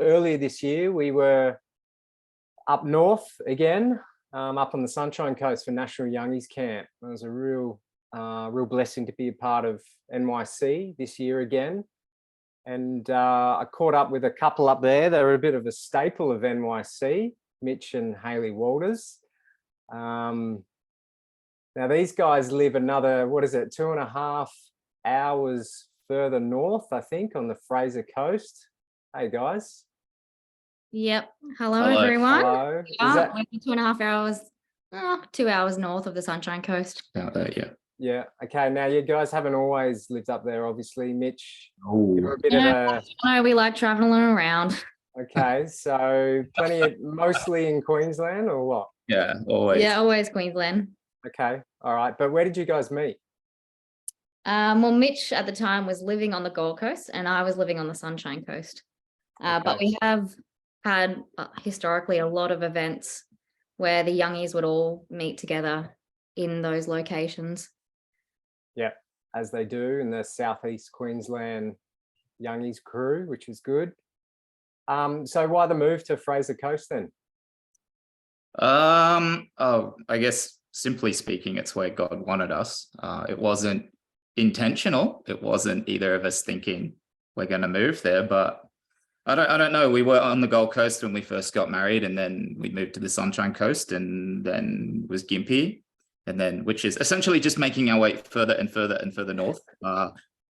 earlier this year, we were up north again, up on the Sunshine Coast for National Youngies Camp. It was a real blessing to be a part of NYC this year again. And I caught up with a couple up there. They were a bit of a staple of NYC, Mitch and Hayley Walters. Now these guys live another, 2.5 hours further north, I think, on the Fraser Coast. Hey guys. Yep. Hello. Everyone. Hello. We're 2.5 hours, 2 hours north of the Sunshine Coast. Out there, yeah. Yeah. Okay. Now you guys haven't always lived up there, obviously. Mitch, Oh, you're a bit of a. No, we like traveling around. Okay, so mostly in Queensland or what? Yeah, always. Yeah, always Queensland. Okay, all right. But where did you guys meet? Well, Mitch at the time was living on the Gold Coast, and I was living on the Sunshine Coast. But we have had historically a lot of events where the youngies would all meet together in those locations. Yeah, as they do in the Southeast Queensland Youngies crew, which is good. So why the move to Fraser Coast then? I guess simply speaking, it's where God wanted us. It wasn't intentional. It wasn't either of us thinking we're going to move there, but I don't know. We were on the Gold Coast when we first got married, and then we moved to the Sunshine Coast, and then was Gympie, and then which is essentially just making our way further and further and further north.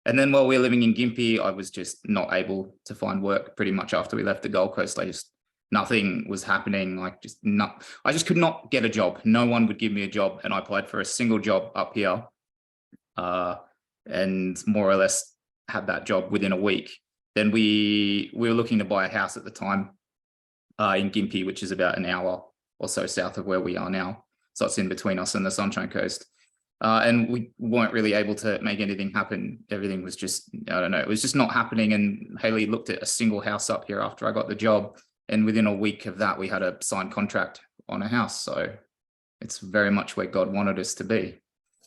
And then while we were living in Gympie, I was just not able to find work pretty much after we left the Gold Coast. Nothing was happening. I just could not get a job. No one would give me a job. And I applied for a single job up here, and more or less had that job within a week. Then we were looking to buy a house at the time in Gympie, which is about an hour or so south of where we are now. So it's in between us and the Sunshine Coast. And we weren't really able to make anything happen. Everything was just, I don't know, it was just not happening. And Hayley looked at a single house up here after I got the job. And within a week of that, we had a signed contract on a house. So it's very much where God wanted us to be.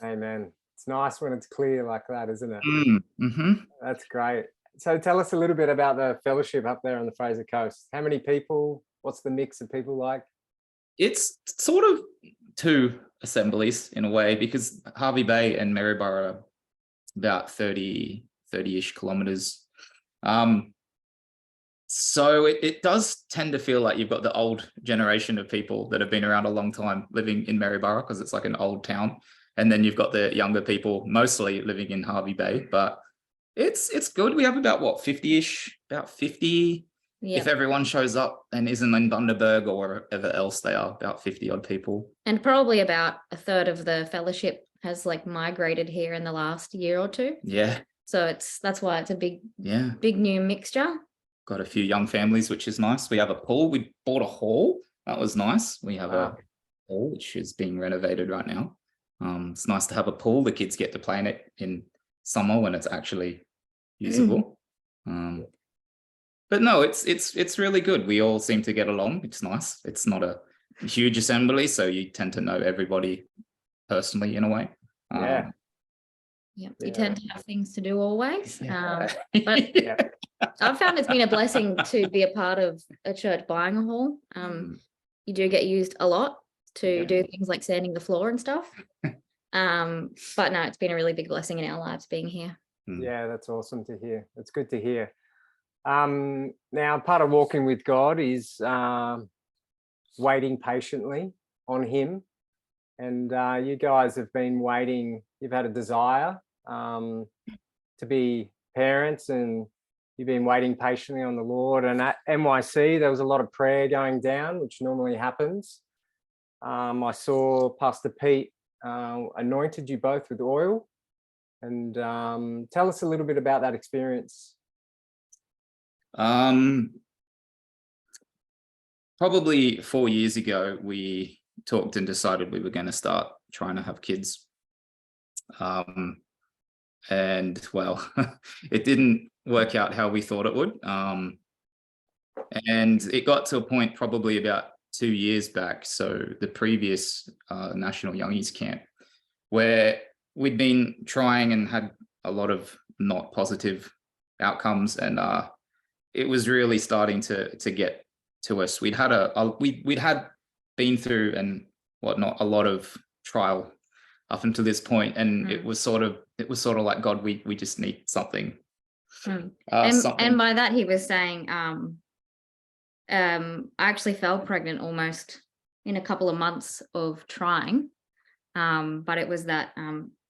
Amen. It's nice when it's clear like that, isn't it? Mm-hmm. That's great. So tell us a little bit about the fellowship up there on the Fraser Coast. How many people? What's the mix of people like? It's sort of two assemblies in a way, because Hervey Bay and Maryborough are about 30-ish kilometers. So it does tend to feel like you've got the old generation of people that have been around a long time living in Maryborough, because it's like an old town. And then you've got the younger people mostly living in Hervey Bay, but it's good. We have about 50-ish, about 50. Yep. If everyone shows up and isn't in Bundaberg or wherever else they are, about 50 odd people. And probably about a third of the fellowship has migrated here in the last year or two. Yeah. So that's why it's a big new mixture. Got a few young families, which is nice. We have a pool. We bought a hall. That was nice. We have a hall which is being renovated right now. It's nice to have a pool. The kids get to play in it in summer when it's actually usable. But no, it's really good. We all seem to get along. It's nice. It's not a huge assembly, so you tend to know everybody personally in a way. You tend to have things to do always. But I've found it's been a blessing to be a part of a church buying a hall. You do get used a lot to do things like sanding the floor and stuff. But no, it's been a really big blessing in our lives being here. Yeah, that's awesome to hear. It's good to hear. Now, part of walking with God is waiting patiently on Him. And you guys have been waiting. You've had a desire to be parents, and you've been waiting patiently on the Lord. And at NYC, there was a lot of prayer going down, which normally happens. I saw Pastor Pete anointed you both with oil. And tell us a little bit about that experience. Probably 4 years ago, we talked and decided we were going to start trying to have kids. And well, it didn't work out how we thought it would. And it got to a point probably about 2 years back. So the previous National Youngies Camp, where we'd been trying and had a lot of not positive outcomes. And it was really starting to get to us. We'd had we'd had been through and whatnot a lot of trial up until this point, and it was sort of like, God, we just need something. And by that he was saying, I actually fell pregnant almost in a couple of months of trying, but it was that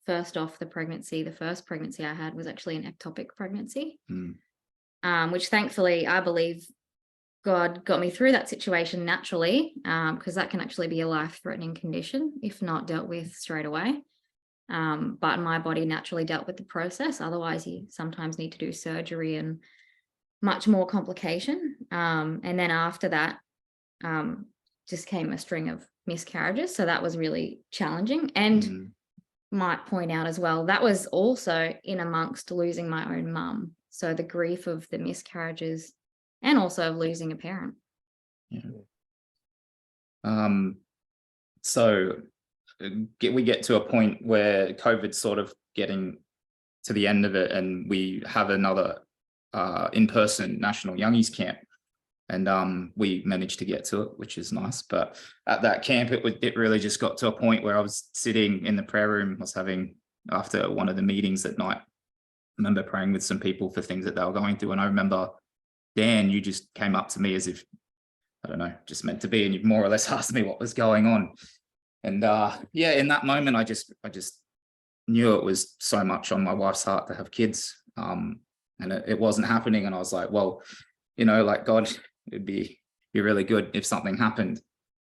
first off, the first pregnancy I had was actually an ectopic pregnancy, which thankfully I believe God got me through that situation naturally, because that can actually be a life-threatening condition if not dealt with straight away. But my body naturally dealt with the process. Otherwise, you sometimes need to do surgery and much more complication. And then after that, just came a string of miscarriages. So that was really challenging. And might point out as well, that was also in amongst losing my own mum. So the grief of the miscarriages and also of losing a parent. So we get to a point where COVID's sort of getting to the end of it, and we have another in-person national youngies camp, and we managed to get to it, which is nice. But at that camp, it really just got to a point where I was sitting in the prayer room. I was having, after one of the meetings at night, I remember praying with some people for things that they were going through, and I remember, Dan, you just came up to me as if, I don't know, just meant to be, and you more or less asked me what was going on. And yeah, in that moment, I just knew it was so much on my wife's heart to have kids, and it wasn't happening. And I was like, well, like, God, it'd be really good if something happened.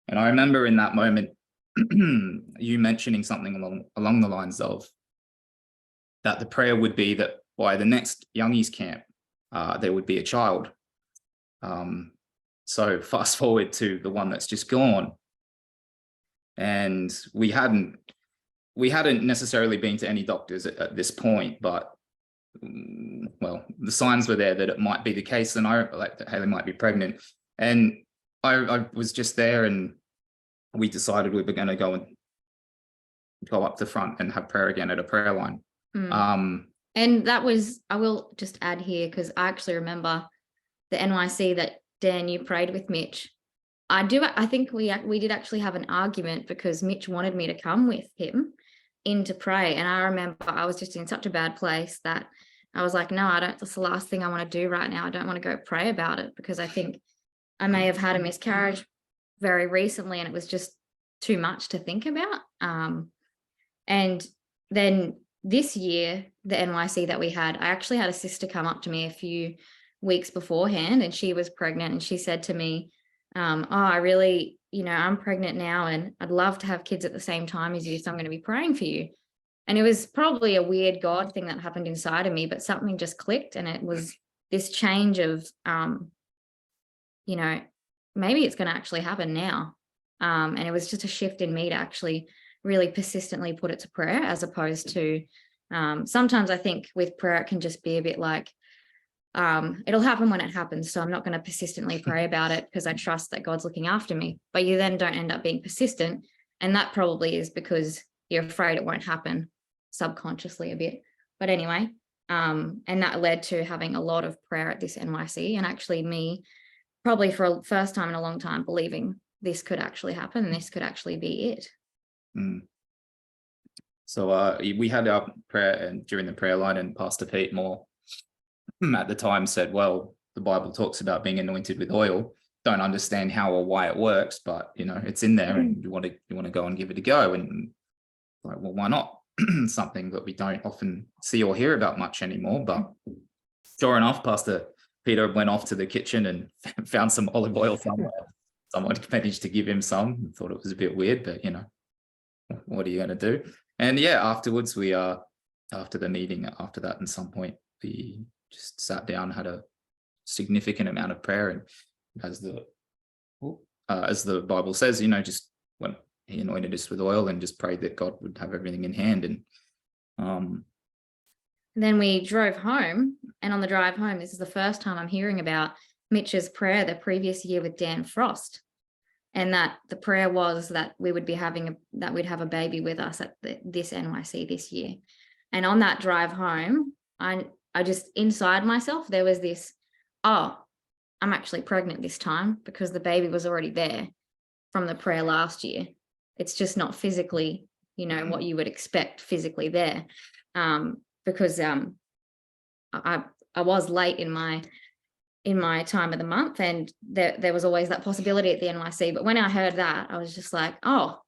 And I remember in that moment, you mentioning something along the lines of that the prayer would be that by the next youngies camp, there would be a child. So fast forward to the one that's just gone, and we hadn't necessarily been to any doctors at this point, but well, the signs were there that it might be the case, and that Hayley might be pregnant. And I was just there, and we decided we were going to go up the front and have prayer again at a prayer line. And that was, I will just add here, because I actually remember the NYC that Dan, you prayed with Mitch. I think we did actually have an argument because Mitch wanted me to come with him in to pray. And I remember I was just in such a bad place that I was like, no, that's the last thing I want to do right now. I don't want to go pray about it, because I think I may have had a miscarriage very recently and it was just too much to think about. And then this year, the NYC that we had, I actually had a sister come up to me a few weeks beforehand, and she was pregnant, and she said to me, I really, I'm pregnant now and I'd love to have kids at the same time as you, so I'm going to be praying for you. And it was probably a weird God thing that happened inside of me, but something just clicked, and it was this change of, maybe it's going to actually happen now. And it was just a shift in me to actually really persistently put it to prayer, as opposed to sometimes I think with prayer it can just be a bit like, it'll happen when it happens, so I'm not going to persistently pray about it because I trust that God's looking after me. But you then don't end up being persistent, and that probably is because you're afraid it won't happen subconsciously a bit. But anyway, and that led to having a lot of prayer at this NYC, and actually me probably for a first time in a long time believing this could actually happen and this could actually be it. So we had our prayer, and during the prayer line, and Pastor Pete Moore at the time said, well, the Bible talks about being anointed with oil. Don't understand how or why it works, but it's in there, and you want to go and give it a go. And like, well, why not? Something that we don't often see or hear about much anymore. But sure enough, Pastor Peter went off to the kitchen and found some olive oil somewhere. Someone managed to give him some. Thought it was a bit weird, but what are you going to do? And yeah, afterwards, we after the meeting, after that, at some point, we just sat down, had a significant amount of prayer, and as the Bible says, just when he anointed us with oil and just prayed that God would have everything in hand. And then we drove home, and on the drive home, this is the first time I'm hearing about Mitch's prayer the previous year with Dan Frost, and that the prayer was that we would be we'd have a baby with us at this NYC this year. And on that drive home, I just, inside myself, there was this oh, I'm actually pregnant this time, because the baby was already there from the prayer last year. It's just not physically, you know, what you would expect physically there. Because I was late in my time of the month, and there was always that possibility at the NYC. But when I heard that, I was just like, oh,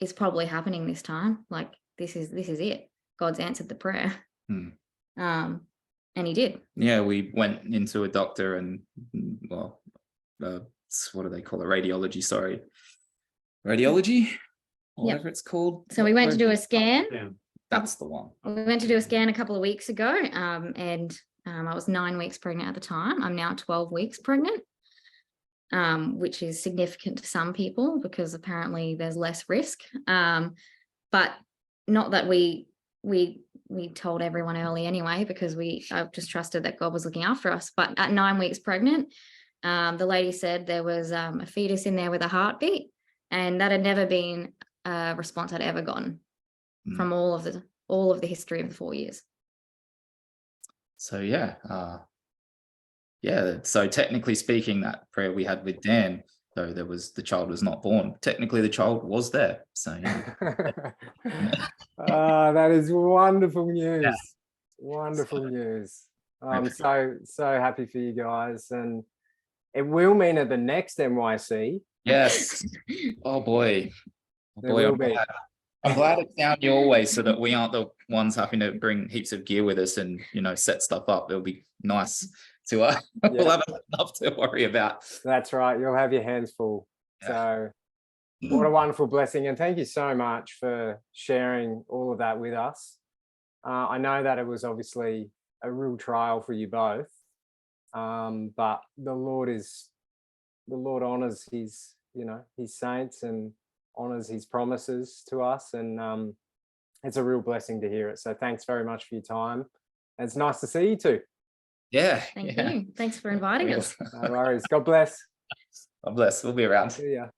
it's probably happening this time. Like, this is it. God's answered the prayer. And he did. Yeah, we went into a doctor, and well, what do they call it? Radiology, whatever it's called. So we went to do a scan. Yeah, that's the one. We went to do a scan a couple of weeks ago, and I was 9 weeks pregnant at the time. I'm now 12 weeks pregnant, which is significant to some people because apparently there's less risk. But not that we told everyone early anyway, because I just trusted that God was looking after us. But at 9 weeks pregnant, the lady said there was a fetus in there with a heartbeat, and that had never been a response I'd ever gotten from all of the history of the 4 years. So so technically speaking, that prayer we had with Dan, though the child was not born, technically the child was there. So that is wonderful news. Wonderful news. I'm so happy for you guys, and it will mean at the next NYC. Yes. Oh boy. There will be. I'm glad it's down your way, so that we aren't the ones having to bring heaps of gear with us and, you know, set stuff up. It'll be nice to we'll have enough to worry about. That's right. You'll have your hands full. So what a wonderful blessing. And thank you so much for sharing all of that with us. I know that it was obviously a real trial for you both. But the Lord honors his saints and honors his promises to us, and it's a real blessing to hear it. So thanks very much for your time. And it's nice to see you too. Yeah. Thank you. Thanks for inviting us. No worries. God bless. God bless. We'll be around. See ya.